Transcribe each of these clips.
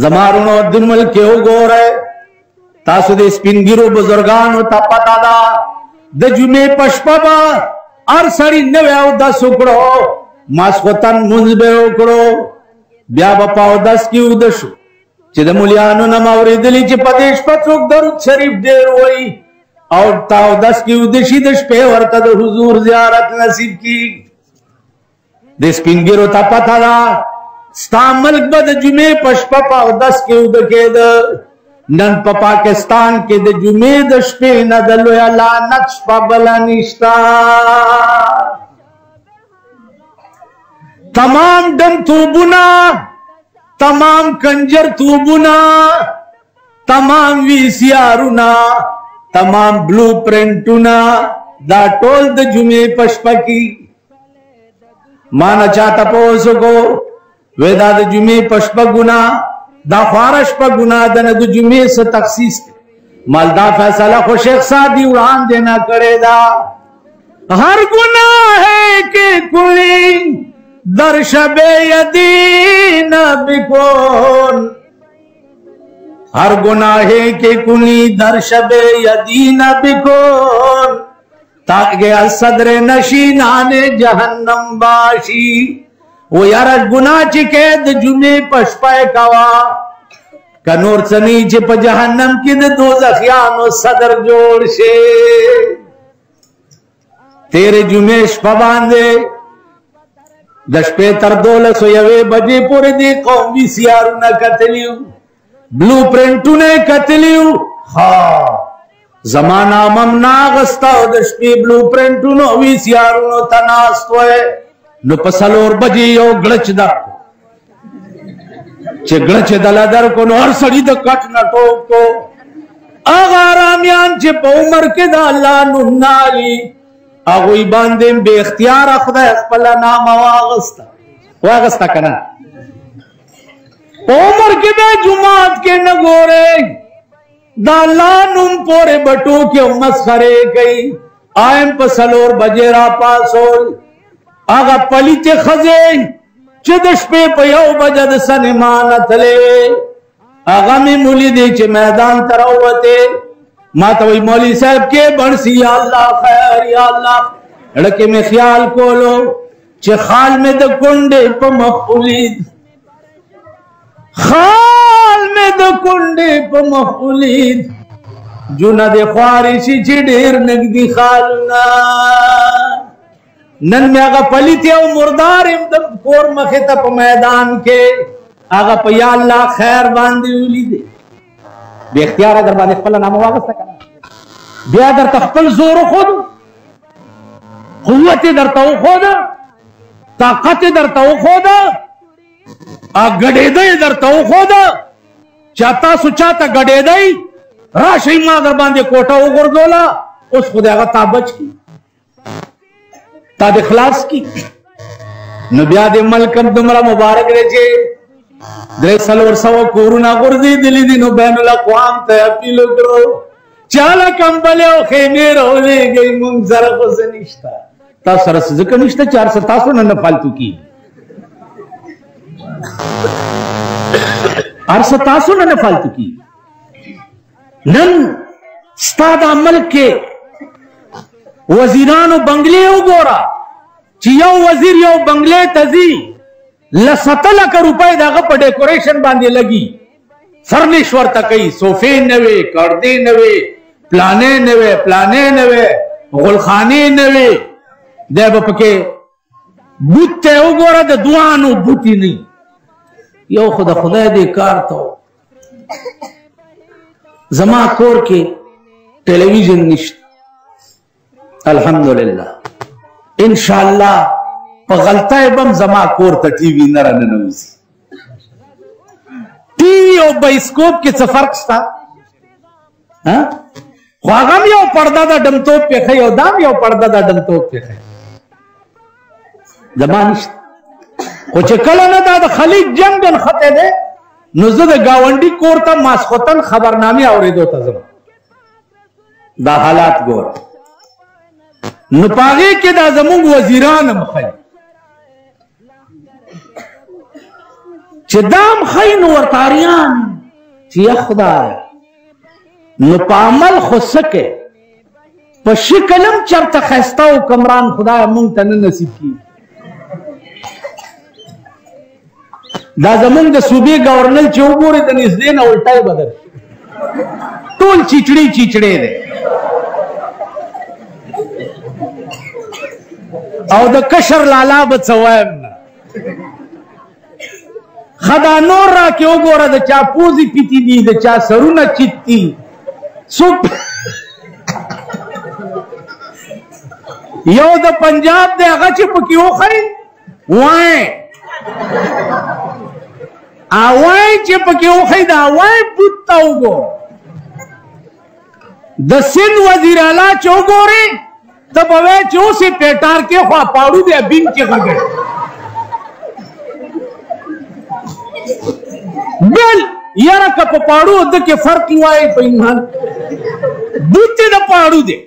زمارونو دن ملک یو ګوره تاسو د سپینګیرو بزرګانو ته پتا ده د جمعې په شپه به هر سړي نوی اودس وکړو ماسخوتن لمونځ به وکړو بیا به په اودس کې ویده شو چې د مولیانو نه مې اورېدلي چې په دې شپه څوک درود شریف ډېر وایي او تا اودس کې ویده شي د شپې ورته د حضور زیارت نصیب کېږي د سپینګیرو ته پته ده ستا ملک به د جمعې په شپه په اودس کې ویده کېده نن په پاکستان کې د جمعې د شپې نه د لویه لعنت شپه بله نشته تمام ډم توبونه تمام کنجر توبونه تمام وی سی آرونه تمام بلو پرنټونه دا ټول د جمعې په شپه کې ما نه چا تپوس وکړو وی دا د جمعې په شپه ګناه دا خواره شپه ګناه ده نه د جمعې څه تخصیص دی مالدا فیصله خو شیخ سعدی وړاندې نه کړې ده هر گناه ہے کہ کوئی در شب یدین بکن ہر گناہ ہے کہ کوئی در شب یدین بکن تاکہ صدر نشینان جہنم باشی وہ یار گناہ چکے د جمعے پشپائے کوا کنور سنی چی پا جہنم کی د دوزخیانو صدر جوڑ شے تیرے جمعے شپا باندے دشپے تر 12 بجے پورے دی قومی سیارو نا کتلیو بلو پرنٹو نے کتلیو ہاں زمانہ ممنا غستا دشپے بلو پرنٹو نو وی سیارو نو تناستو ہے نو پسلور بجی یو گلچ در کو چه گلچ دل در کو نو ہر سڑی دا کٹ نٹوک کو آغا رامیان چه پا عمر کے دا اللہ ننالی آغوی باندیم بے اختیار خدا اخپلا نام واغستا کنا پا عمر کے دا جماعت کے نگورے دا اللہ نم پورے بٹو کے مسخرے گئی آئیم پسلور بجی را پاسول آغا پلیت خزے چدش پہ پیو بجد سنمانت لے آغا میں مولی دے چے میدان تروتے ماتوی مولی صاحب کے بڑسی یا اللہ خیر یا اللہ لڑکے میں خیال کولو چے خال میں دا کنڈے پا مخولید خال میں دا کنڈے پا مخولید جو نا دے خوارشی چے دیر نگدی خالنا نن میں آگا پلیتی او مردار امدب کور مخیطا پا میدان کے آگا پا یا اللہ خیر باندی اولی دے بے اختیار اگر باندی خپل نام واغستا کنا بیا در تخپل زور خود قوت در تو خود طاقت در تو خود گڑے دے در تو خود چاہتا سو چاہتا گڑے دے راشی ماں در باندی کوٹا او گردولا اس خود آگا تابچ کی تا دے خلاص کی نبیاد ملکم دمرا مبارک رچے درے سلور سوا کورونا غرزی دلی دینو بین الاقوام تا اپیلو کرو چالا کمبلے و خیمے رو لے گئی منظر خوز نشتا تا سرس ذکر نشتا 400 نن فالتو کی 400 نن فالتو کی نن ستاد عمل کے وزیرانو بنگلے ہو گورا چی یو وزیر یو بنگلے تزی ل70 روپے داغا پا ڈیکوریشن باندے لگی فرنشور تکی صوفے نوے کردے نوے پلانے نوے غلخانے نوے دے با پکے بوتے ہو گورا دے دوانو بوتی نہیں یو خدا دے کار تو زما کور کے ٹیلیویژن نشت الحمدللہ انشاءاللہ پا غلطہ بم زما کور تا ٹی وی نرن نوزی ٹی وی او بائسکوپ کی فرق ستا خواغم یو پردہ دا ڈمتوب پہ خی او دام یو پردہ دا ڈمتوب پہ خی زما نشت خوچے کلنا دا خلیج جنگن خطے دے نزد گاونڈی کور تا ماسخوتن خبرنامی آوری دو تا زمان دا حالات گور نپاگے کے دا زمونگ وزیران مخی چې دام خین ورتاریان چې یا خدای نو په عمل خو سکه په شکلم چرته خسته او کمران خدای مونږ ته نه نصیب کی. دا زمونږ د صوبې گورنر چې وګوري د نږدې نه الټای بدل ټول چیچړي چیچړي دی او د کشر لالا به څه وایم نه خدا نور را کې وګوره د چا پوزې پیتي دي د چا سرونه چیت دي څوک یو د پنجاب دی هغه چې پکې وښی وای اوای چې پکې وښی د اوای بوت ته وګوره د سند وزیر اعلی چې وګورې ته به وایې چې اوس یې پیټار کې خوا پاړو دی بیم کې غږی بل یاره که په پاړو د کې فرق وایي په ایمان بوت یې د پاړو دی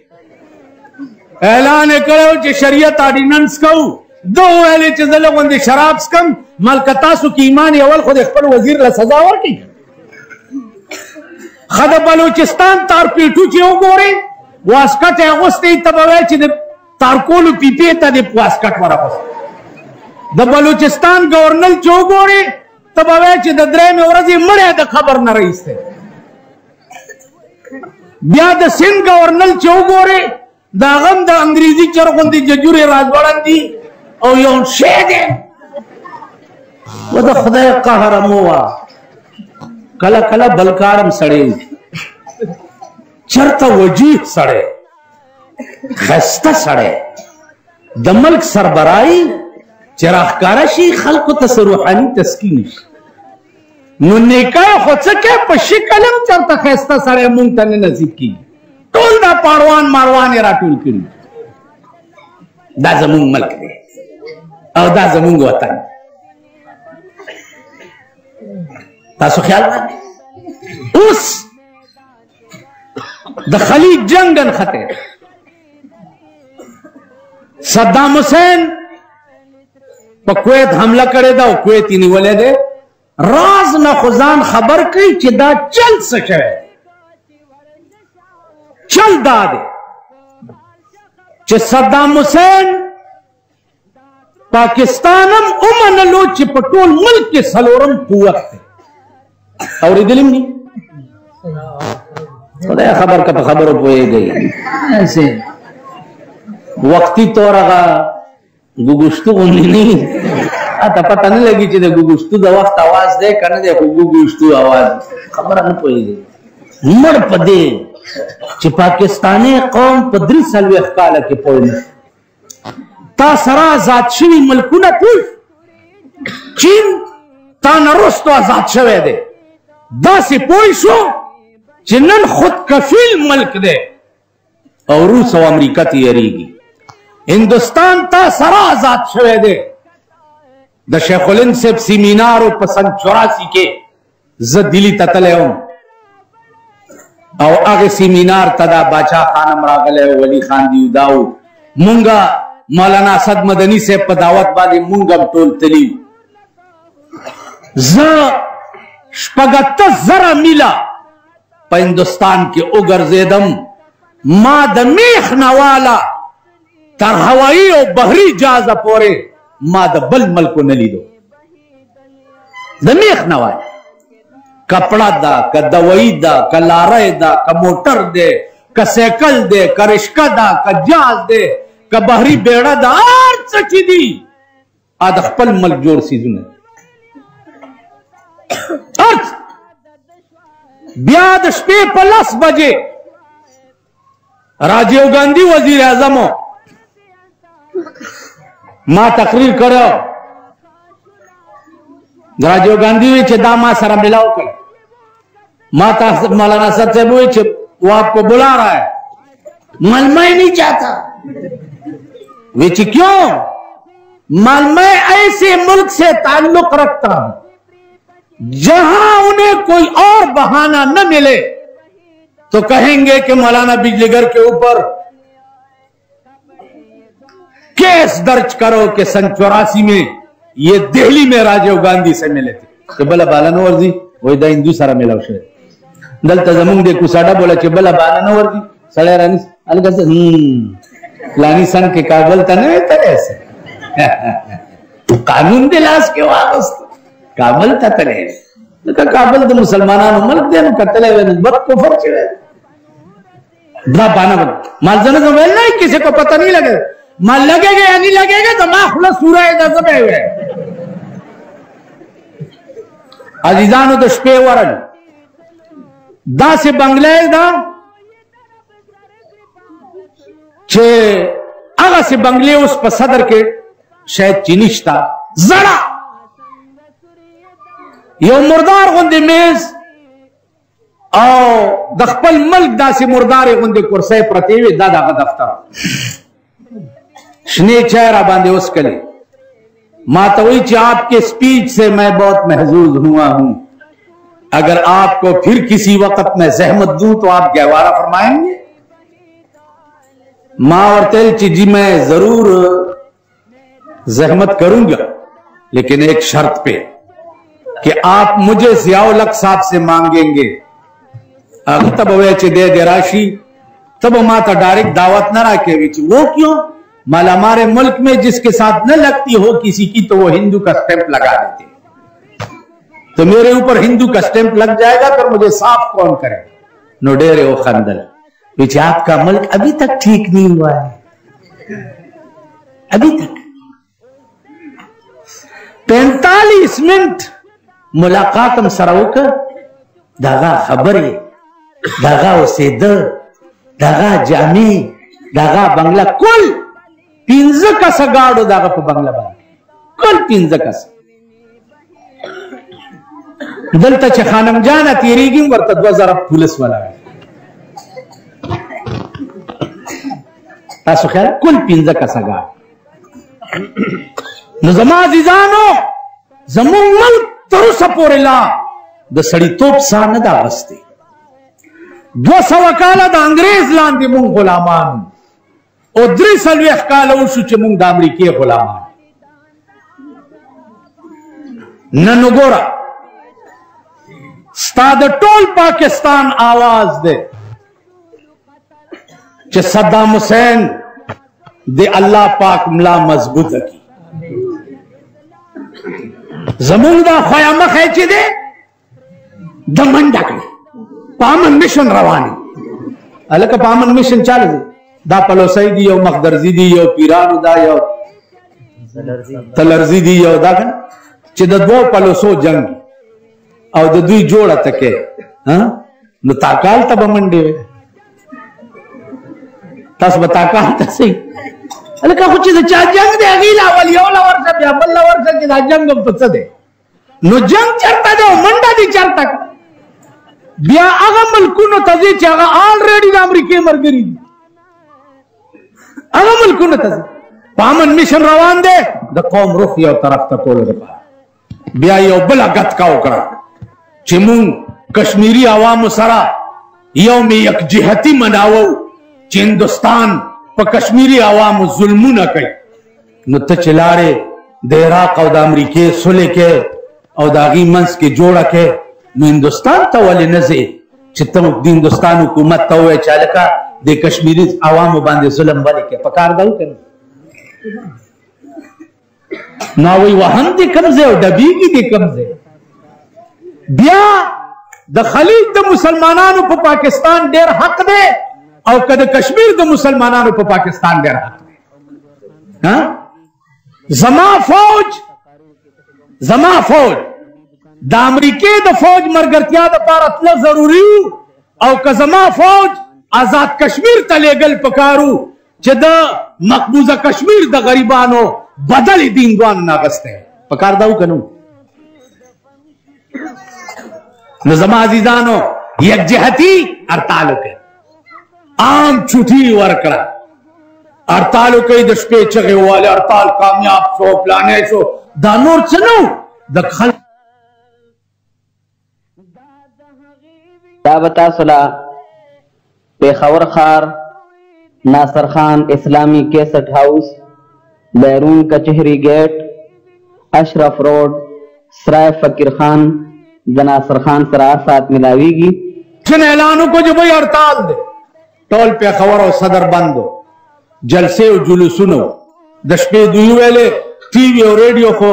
اعلان یې کړی چې شریعت آرډیننس کوو ده وویلې چې زه له غوندې شراب څکم ملکه تاسو کې ایمان اول خو د خپل وزیر له سزا ورکړي ښه د بلوچستان تارپیټو چې وګورې واسکټ یې اغوستی ته به وایې چې د تارکولو پیپې ته دې واسکټ ورغوستی د بلوچستان گورنر چې وګورې ته به وایې چې د درېیمې ورځې مړی د خبر نه رایستی بیا د سند گورنر چې وګورې د هغه هم د انګریزي چرګ غوندې ججورې راځوړن دي او یو شی دی و د خدای قهر مو وه کله کله بلکارم سړی چرته وجیح سړی خسته سړی د ملک سربراهي چې راښکاره شي خلکو ته څه روحاني تسکین شي نو نیکای خو څه کې په شکل هم چرته خسته سړی مونږ ته نه نصیب کېږي ټول دا پاړوان ماروان یې راټول کړي دا زمونږ ملک دی او دا زمونږ وطن تاسو خیال باندې اوس د خلیج جنگ نښتی صدام حسین په کویت حمله کړې ده او کویت یې نیولی دی راز نه خو ځان خبر کوي چې دا چل څه شوی چل دا دی چې صدام حسین پاکستان هم ومنلو چې په ټول ملک کې څلورم قوت دی اورېدلي م دي خدای خبر که په خبرو پوهېږئ وقتي طور هغه ګوګشتو غوندې نه وي اته پته نه لګي چې د ګوګشتو د وخت اواز دی که نه دی خو ګوګشتو اواز خبره نه پوهېږي مړ په دې چې پاکستاني قوم په 43 کاله کې پوه نه تا سره آزاد شوي ملکونه ټول چین تا نه وروستو آزاد شوی دی داسې پوه شو چې نن خود کفیل ملک دی او روس او امریکا ته یریږي هندوستان تا سره آزاد شوی دی د شیخ الهند صاحب سیمینار په سن 84 کې زه دلی ته تللی وم او هغه سیمینار ته دا باچا خانم راغلی ولی خان دیودا و مونږه مولانا اسد مدني صاحب په دعوت باندې مونږ هم ټول تلي زه 78,000 میله په هندوستان کې وګرځېدم ما د میخ نه واله تر هوایي او بحري جهازه پورې ما د بل ملکو نه لیدو د میخ نه واله کپڑا دا که دوایی دا که لارای دا که موټر دی که سیکل دی که رشکه دا که جهاز دی که بحري بیړه دا هر څه چې دي د خپل ملک جوړ څیزونه بیا د شپې په 10 بجې راجیو ګاندھی وزیر اعظم ما تقریر کړو راجیو ګاندھی وی چې دا ما سره ملاو کړ ما ته مولانا اسد صاحب وی چې وہ آپ کو بلا رہا ہے ملمہ ہی نہیں چاہتا وی چې کیوں ملمہ ایسے ملک سے تعلق رکھتا ہوں جہاں انہیں کوئی اور بہانہ نہ ملے تو کہیں گے کہ مولانا بجلی گھر کے اوپر کیس درج کرو کہ سن 84 میں یہ دہلی میں راجیو گاندھی سے ملے تھے چې بل بالا نه ورځي وای دا هندو سره ملاو شوی دلته زمونږ د کوساډا بوله چې بل بالا نه ورځي سړی رانیس الګا پلانی سن کې کابل ته نه تللی قانون د لاس کې واغست کابل ته تللی لکه کابل د مسلمانانو ملک دی نو کتلی وی نسبت کفر شوی دا بانا بنا مالزنه تو ویل نہیں کسی کو پتہ نہیں لگے مال لگے گا یا نہیں لگے گا تو ماں خلا سورہ دا زبے ہوئے عزیزانو دا شپے ورن دا سے بنگلے دا چھے اگا سے بنگلے اس پا صدر کے شاید چینشتا زڑا یو مردار غندی میز او د خپل ملک داسې مردارې غوندې کرسۍ پرتې وې دا د هغه دفتر شنې چای را باندې وڅکلې ما ته وایي چې آپ کے اسپیچ سے میں بہت محظوظ ہوا ہوں اگر آپ کو پھر کسی وقت میں زحمت دوں تو آپ گہوارہ فرمائیں گے ما ورته ویل چې جی میں ضرور زحمت کروں گا لیکن ایک شرط پہ کہ آپ مجھے ضیاء الحق صاحب سے مانگیں گے تب ہوئے چھ دے دے راشی تب ماں تا ڈائریکٹ دعوت نہ رکھے وہ کیوں مال ہمارے ملک میں جس کے ساتھ نہ لگتی ہو کسی کی تو وہ ہندو کا سٹیمپ لگا دیتے تو میرے اوپر ہندو کا سٹیمپ لگ جائے گا پھر مجھے صاف کون کرے نو ڈیرے وہ خندل پیچھے آپ کا ملک ابھی تک ٹھیک نہیں ہوا ہے ابھی تک 45 منٹ ملاقات ہم سراؤ کا داغا خبر ہے داغا اسید داغا جامع داغا بنگلہ کل 15 کسا گاڑو داغا پا بنگلہ بنا کل 15 کسا دلتا چھ خانم جانا تیری گیم ورطا 2000 پولیس والا ہے تاسو خیال کل 15 کسا گاڑ نظام عزیزانو زمون ملک ترسا پور اللہ دا سڑی توپ سان دا غستے 200 کالا دا انگریز لاندی مون غلامان او 3 کالا وشو چه مون دا امریکی غلامان ننو گورا ستا دا ٹول پاکستان آواز دے چه صدام حسین دے اللہ پاک ملا مضبوط کی زمون دا خیامہ خیچی دے دمن ڈکلی پامن مشن روانی الکا پامن مشن چال دی دا پلوسی دی یو مخدرزی دی یو پیرانو دا یو تلرزی دی یو دا کن چی دا دو پلوسو جنگ او دا دوی جوڑا تکے نو تاکال تا بمنڈی وے تاس با تاکال تا سی الکا خوچی دا چا جنگ دے اگیلا والی اولا ورشا بیا بلا ورشا چی دا جنگم پس دے نو جنگ چرتا دے منڈا دی چرتا بیا اغا ملکونو تزی چی اغا آلریڈی دا امریکی مرگری دی اغا ملکونو تزی پامن مشن روان دے دا قوم رخ یو طرف تا کولو دا پا بیا یو بلا گت کاؤ کرا چی مون کشمیری عوام سرا یوم یک جہتی مناوو چی ہندوستان پا کشمیری عوام ظلمو نہ کئی نو تا چلارے دا عراق او دا امریکی سلے کے او دا غی منس کے جوڑا کے نو ہندوستان تا والی نزے چھتا دی ہندوستان حکومت تا ہوئے چالکا دے کشمیری عوام باندے ظلم والے کے پکار داؤ کرنے ناوی وہن دے کمزے او ڈبی کی دے کمزے بیا دا خلیج دا مسلمانانو پا پاکستان دیر حق دے او کد کشمیر دا مسلمانانو پا پاکستان دیر حق دے زما فوج دا امریکی دا فوج مرگرتیا دا پار اتنا ضروری او که زما فوج آزاد کشمیر تا لیگل پکارو چه دا مقبوضہ کشمیر دا غریبانو بدل دین دوان ناغستے ہیں پکار داو کنو نظام عزیزانو یک جہتی ارتالو کے عام چھوٹی ورکڑا ارتالو کئی دشپے چگے والے ارتال کامیاب شو پلانے شو دا نور چنو دا خل دا بتا صلاح پیخور خار ناصر خان اسلامی کیسٹ ہاؤس بیرون کچہری گیٹ اشرف روڈ سرائے فقیر خان د ناصر خان سره سات ملاویږي چن اعلانو کو جو بھئی ہڑتال دے ټول په خبر او صدر بندو جلسے او جلوسونو د شپې دوی ویلې ټي وي او ریډیو خو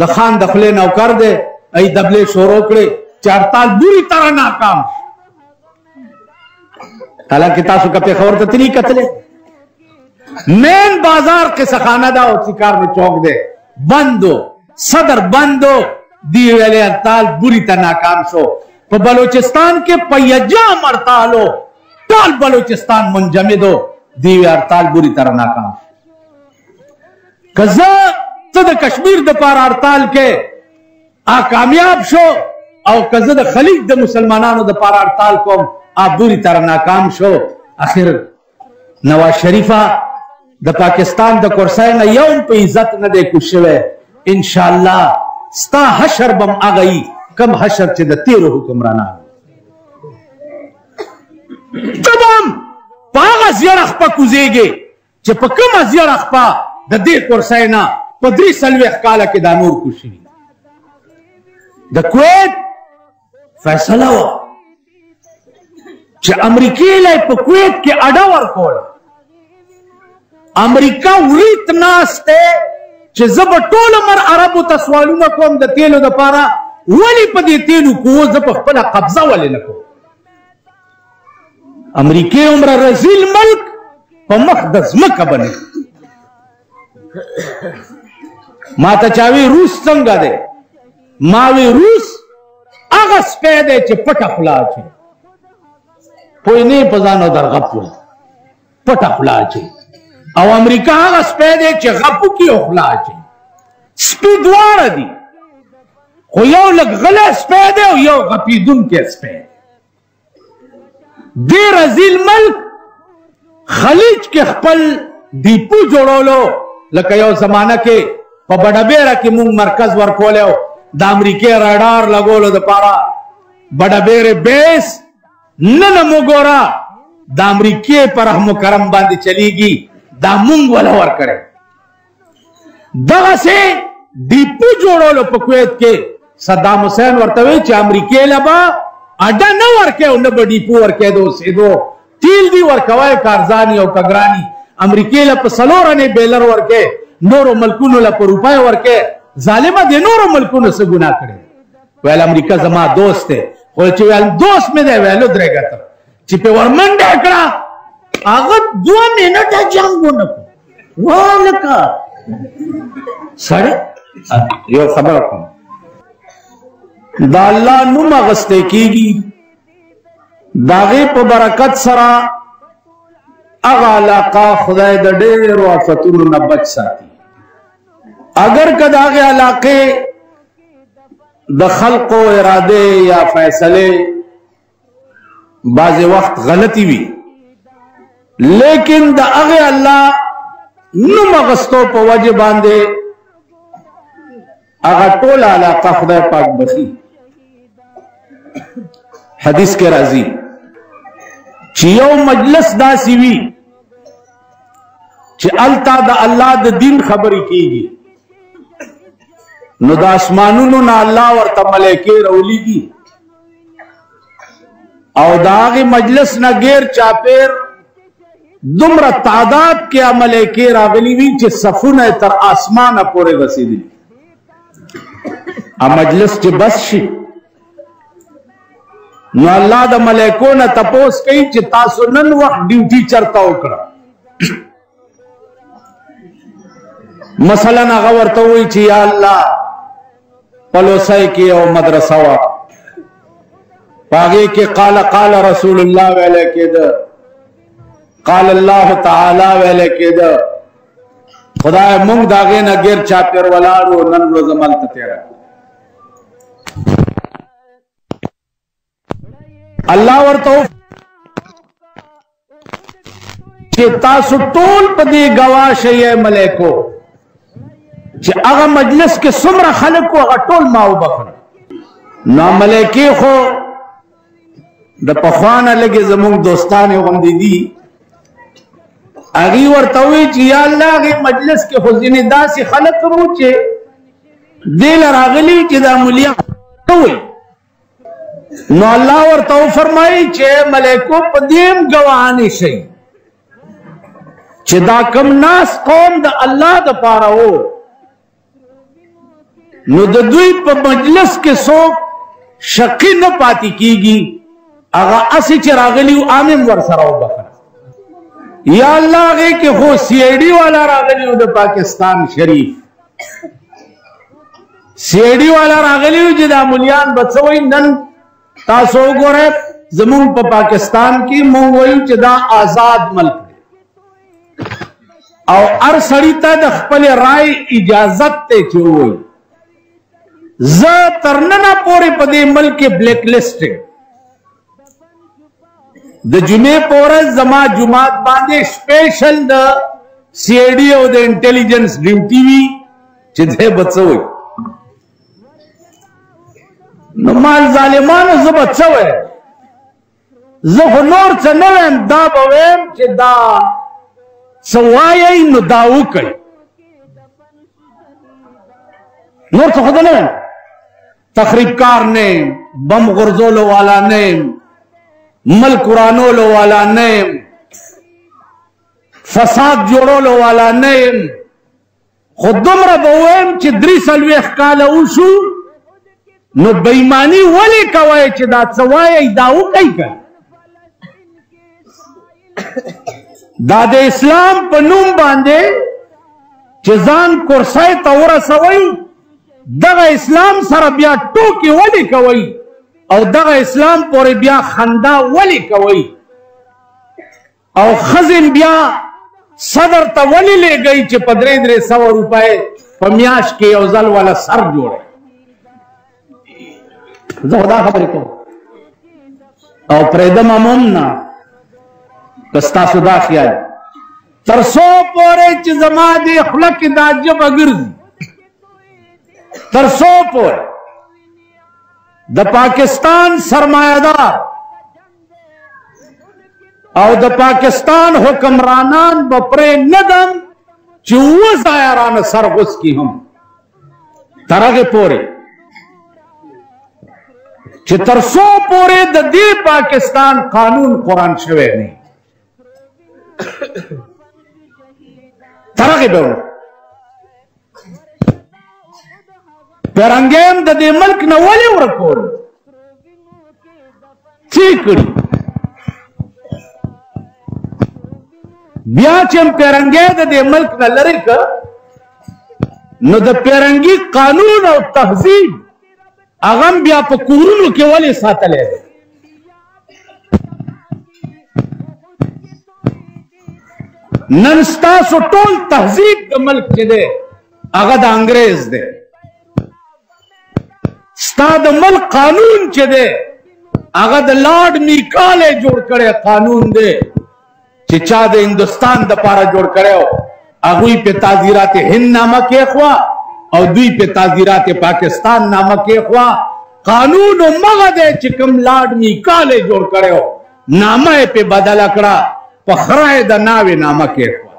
د خان دخلې نوکر دے ای دبلې شروع کړې چې ہڑتال بری طرح ناکام حالانکہ تاسو کا په خبر ته تری کتلې مین بازار کے سخانہ دا او سکار میں چوک دے بندو صدر بندو دی ویلے ہڑتال بری طرح ناکام شو پا بلوچستان کے پیجام ہڑتالو ٹال بلوچستان منجمدو دیوی ہڑتال بری طرح ناکام کزا تد کشمیر دا پار ہڑتال کے کامیاب شو او کزا دا خلیج دا مسلمانانو دا پار ہڑتال کو بری طرح ناکام شو آخر نواز شریفہ دا پاکستان دا کرسائن یوم پہ عزت نہ دے کشوے انشاءاللہ ستا حشر بم آگئی کم حشر چه دا تیرو حکمرانان تمام پا آغا زیر اخپا کزیگے چه پا کم زیر اخپا دا دیر کرسائنا پا دری سلوی اخکالا کے دا نور کشی دا کویت فیصلہ ہوا چه امریکی لائے پا کویت کے اڈاور کولا امریکہ وریت ناستے چه زب طول مر عربو تسوالو نکوم دا تیلو دا پارا ولی پا دی تیلو کو زب خپلا قبضہ ولی نکو امریکی عمر رزیل ملک پا مخدز مکہ بنے ما تا چاوی روس سنگا دے ماوی روس اغس پیدے چه پٹا خلا چه پوئی نی پزانو در غپو پٹا خلا چه او امریکہ اغس پیدے چه غپو کی اخلا چه سپیدوار دی خو یو لگ غلہ سپیدے او یو غپیدون کے سپیدے دی رزیل ملک خلیج کے خپل دیپو جوڑولو لکہ یو زمانہ کے پا بڑا بیرہ کی مونگ مرکز ورکولے ہو دا امریکی راڈار لگولو دا پارا بڑا بیرے بیس ننمو گورا دا امریکی پر رحم و کرم باندی چلی گی دا مونگ والا ورکڑے دغه سے ڈیپو جوڑولو پا کویت کے صدام حسین ورتوی چا امریکی لبا اڈا نہ ورکے او نبا ڈیپو ورکے دو سیدو تیل دی ورکوائی کارزانی او کگرانی امریکی لپا سلورانی بیلر ورکے نورو ملکونو لپا روپای ورکے ظالمہ دے نورو ملکونو سے گناہ کرے ویل امریکہ زمان دوست ہے خوچی ویل دوست میں دے ویلو درے گا تر چی پہ ورمن ڈیکڑا آغت 2 منٹ جنگو نکو والکا سڑے یو خبر کن دا اللہ نم اغسطے کی گی داغی پا برکت سرا اغا علاقہ خدای دا دیر و آفتون نبچ ساتی اگر کہ داغی علاقے دا خلق و ارادے یا فیصلے بعض وقت غلطی بھی لیکن دا اغی اللہ نم اغسطوں پا وجہ باندے اغا طول علاقہ خدای پاک بخی حدیث کے راضی چیو مجلس دا سیوی چی التا دا اللہ دا دین خبری کی گی نو دا اسمانونو نا اللہ ورطا ملیکی رولی گی او دا آغی مجلس نا گیر چاپیر دمرا تعداد کیا ملیکی راغلی وی چی صفون تر آسمان پورے رسی دی مجلس چی بس شی نو اللہ دا ملیکون تپوس کئی چی تاسو نن وقت ڈیوٹی چرتا اکڑا مثلا غورتا ہوئی چی یا اللہ پلوسائی کی او مدرسہ وا پاگے کے قال رسول اللہ ویلے کے دا قال اللہ تعالی ویلے کے دا خدا مونگ داغے نا گیر چاپیر ولارو نن روز ملتا تیرا اللہ ورطو کہ تاسو طول پدی گواش ہے ملیکو کہ اگا مجلس کے سمر خلق کو اگا طول ماو بخن نا ملیکی خو دا پخوانا لگے زمونگ دوستانی غندی دی اگی ورطوی چی یا اللہ اگی مجلس کے خزین دا سی خلق موچے دل راغلی چې دا مولیان کوي نو الله ورته فرمایي چې ملائکو په دیم گواهانی شي چې دا کم ناس قوم د الله د پاره وو نو د دوی په مجلس کې څوک شقی نه پاتې کیږي هغه اسی چې راغلی او امم ور سره وبخره یا الله هغه کې خو سی آی ډی والا راغلی د پاکستان شریف سی آی ډی والا راغلی چې دا مولیان بچوي نن تاسو وګورئ زمون په پاکستان کې مونږ وایو چې دا آزاد ملک او هر سړی ته د خپل رائے اجازت ته چوي ز ترننا پورې په دې ملک کې بلیک لیسټ د جمعې پورې زما جمعات باندې سپیشل د سی آی ڈی او د انټيليجنس ډیوټي وی چې دې بچوي نو مال ظالمانو زه بچوي زه نور څه نه ویم دا به ویم چې دا سوایي نو دا وکړي نور څه خو نه تخریب کار نے بم غرزولو والا نے ملک قرآنولو والا نے فساد جوړولو والا نے خود دومره بویم چې 3 کاله وشو نو بېمانی ولې کوي چې دا سوایي دا وکړي دا د اسلام په نوم باندې چې ځان کورسای ته ورسوي دغه اسلام سره بیا ټوکی ولې کوي او دغه اسلام پورې بیا خندا ولې کوي او خزم بیا صدر ته ولې لګي چې په 300 روپۍ په میاش کې یو ځل والا سر جوړه زه خدا خبرې کوم او پرېدم امومنا کستا سودا خیال ترسو پورې چې زما دې خلق دا جبه ګرځي ترسو پورې د پاکستان سرمایدار او د پاکستان حکمرانان بپرې ندم چې وزایران سرغوس کی هم ترغه پورې چې ترسو پورې د دې پاکستان قانون قرآن شوی نه ترغه به پیرنګیم د دې ملک نه ولې ورکول چیکړي بیا چې پیرنګې د دې ملک نه لری ک نو د پیرنګي قانون او تهذیب هغه بیا په کورونو کې ولې ساتلې نن ستاسو ټول تهذیب د ملک کې دی هغه د انګريز دی ستا د ملک قانون چې دی هغه د لارډ میکاله جوړ کړی قانون دی چې چا د هندستان د پاره جوړ کړو هغه په تعزیرات هند نامه کې خوا او دوی په تعزیرات پاکستان نامه کې خوا قانون مغه دی چې کوم لارډ میکاله جوړ کړو نامه په بدل کړه په خړای د ناوې نامه کې خوا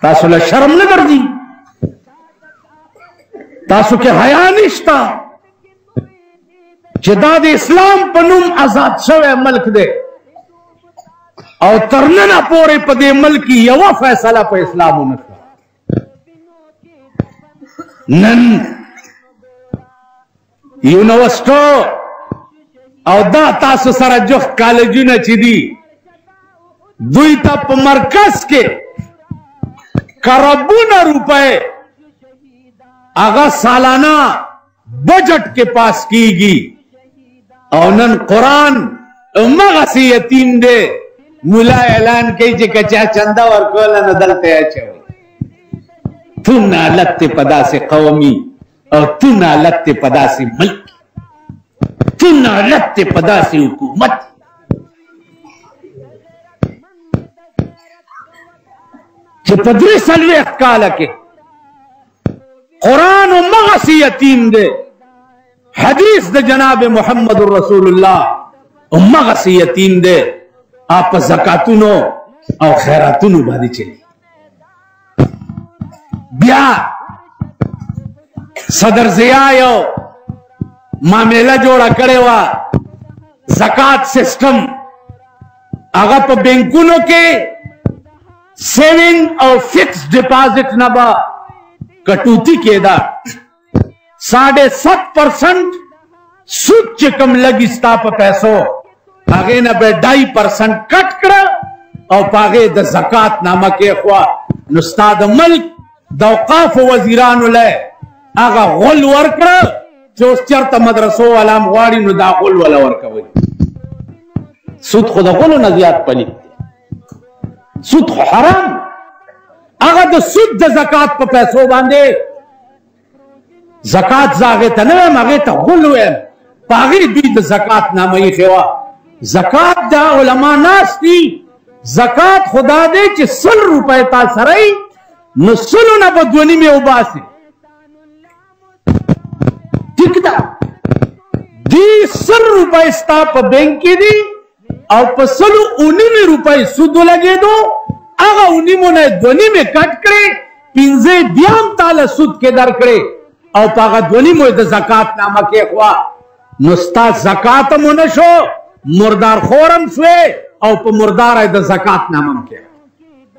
تاسو له شرم نه ګرځي تاسو کې حیا نشتا چې دا د اسلام په نوم آزاد شوی ملک دی او ترننه پورې په دې ملک یو فیصله په اسلام ونکړه نن یونیورسټو او دا تاسو سره جوخ کالجونه چې دي دوی ته په مرکز کې کربونه روپے آغا سالانہ بجٹ کے پاس کی گی او نن قرآن مغسی یتیم دے مولا اعلان کئی چی کچا چندہ ورکولا ندلتے اچھوئی تو نالت پدا سے قومی او تو نالت پدا سے ملک تو نالت پدا سے حکومت چی پدری سلوی اخکالا کے قرآن و مغسی یتیم دے حدیث دے جناب محمد رسول اللہ و مغسی یتیم دے آپ زکاتونو او خیراتونو بادی چلی بیا صدر ضیاء یو معامله جوړه کړې وه زکات سسٹم هغه په بینکونو کې سیونګ او فکس ډپازټ نه به کټوتی کېده 7.5% سود چې کوم لګي ستا په پیسو هغې نه به 2.5% کټ کړه او په هغې د زکات نامه کېښوه نو ستا د ملک د اوقافو وزیرانو له هغه غل ورکړه چې اوس چېرته مدرسو والا هم غواړي نو دا غل وله ورکوي سود خو د غلو نه زیات پلید دی سود خو حرام هغه د سود د زکات په پیسو باندې زکات زه هغې ته نه ویم هغې ته غل ویم په هغې دوی د زکات نامه ایښې وه زکات دا علما ناست دي زکات خدا دی چې 100 روپۍ تا سره یي نو 100 نه به 2.5 وباسي ټیک ده دې 100 روپۍ ستا په بینک کې دي او په 100 روپۍ سود ولګېدو هغه 19 نه 2.5 کټ کړې 15 بیا هم تاله سود کې درکړې او په هغه 2.5 د زکات نامه کېښوه نو ستا زکات هم ونه شو مردار خور هم شوې او په مرداره د زکات نامه هم کې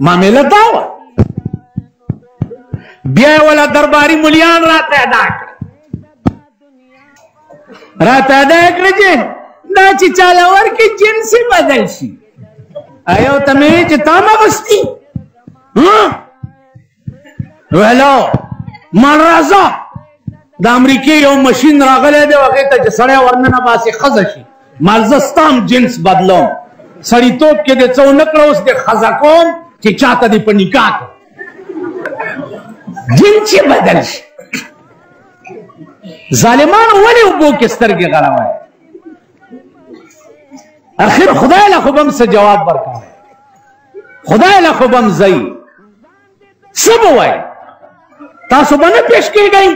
معامله دا وه بیا یې وله درباري ملیان راته ادا کړه چې دا چې چاله ورکړي جنس یې بدل شي یو ته مې ویل چې تا مه غوښتي ویلو مال راځه د امریکې یو مشین راغلی دی هغې ته چې سړی ورننه باسي ښځه شي مال زه ستا هم جنس بدلوم سړیتوب کې دې څه ونه کړه اوس دې ښځه کوم چې چاته دې په نکاح کړه جنس یې بدل شي ظالمانو ولې اوبو کې سترګې غړوئ اخر خدای له خو به هم څه جواب ورکوئ خدای له خو به هم ځئ څه به وایي تاسو به نه پیش کېږئ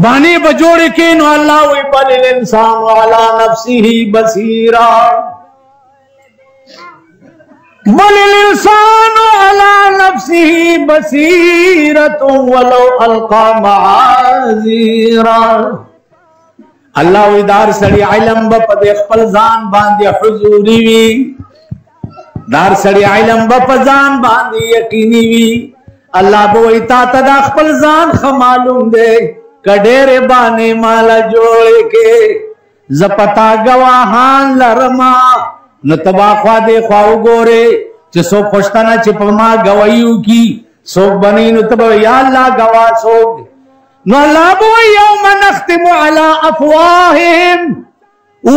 بانے بجوڑے کے نو اللہ وی بل الانسان علی نفسه بصیرا بل الانسان علی نفسه بصیرت ولو القا معاذیرا اللہ وی دار سڑی علم با پد خپل ځان باندې حضوری وی دار سڑی علم با پد ځان باندې یقینی وی اللہ بوئی تا تدا خپل ځان خمالوم دے کډېرې باندې مالا جوړې کې زپتا گواهان لرما نو تبا خوا دې خوا وګورې چې څوک خوشتنه چې په ما گواهي وکړي څوک بنی نو ته به یا الله گواه څوک دی نو الله به وایي یوم نختم علی افواههم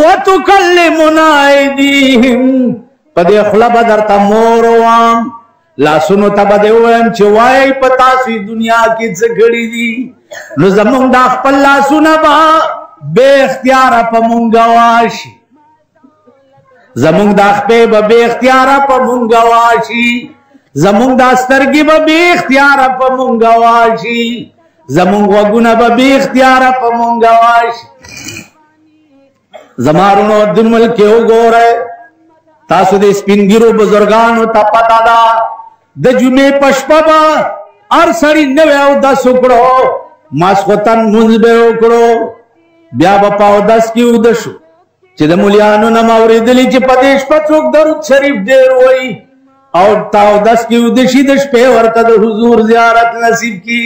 وتکلمنا ایدیهم په دې خوله به درته مور وام لاسونو ته به دې ووایم چې وایئ په تاسو دنیا کې څه کړي دي نو زمونږ دا خپل لاسونه به بې اختیاره په مونږ ګواه شي زمونږ دا خپې به بې اختیاره په مونږ ګواه شي زمونږ دا سترګې به بې اختیاره په مونږ ګواه شي زمونږ غوږونه به بې اختیاره په مونږ ګواه شي زما وروڼو دین ملک کې وګورئ تاسو د سپین ږیرو بزرګانو ته پته ده د جمعې په شپه به هر سړي نوی اودس وکړو ماسخوتن لمونځ به یې وکړو بیا به په اودس کې ویده شو چې د ملیانو نه مې اورېدلي چې په دې شپه څوک درود شریف ډېر وایي او تا اودس کې ویده شي د شپې ورته د حضور زیارت نصیب کړي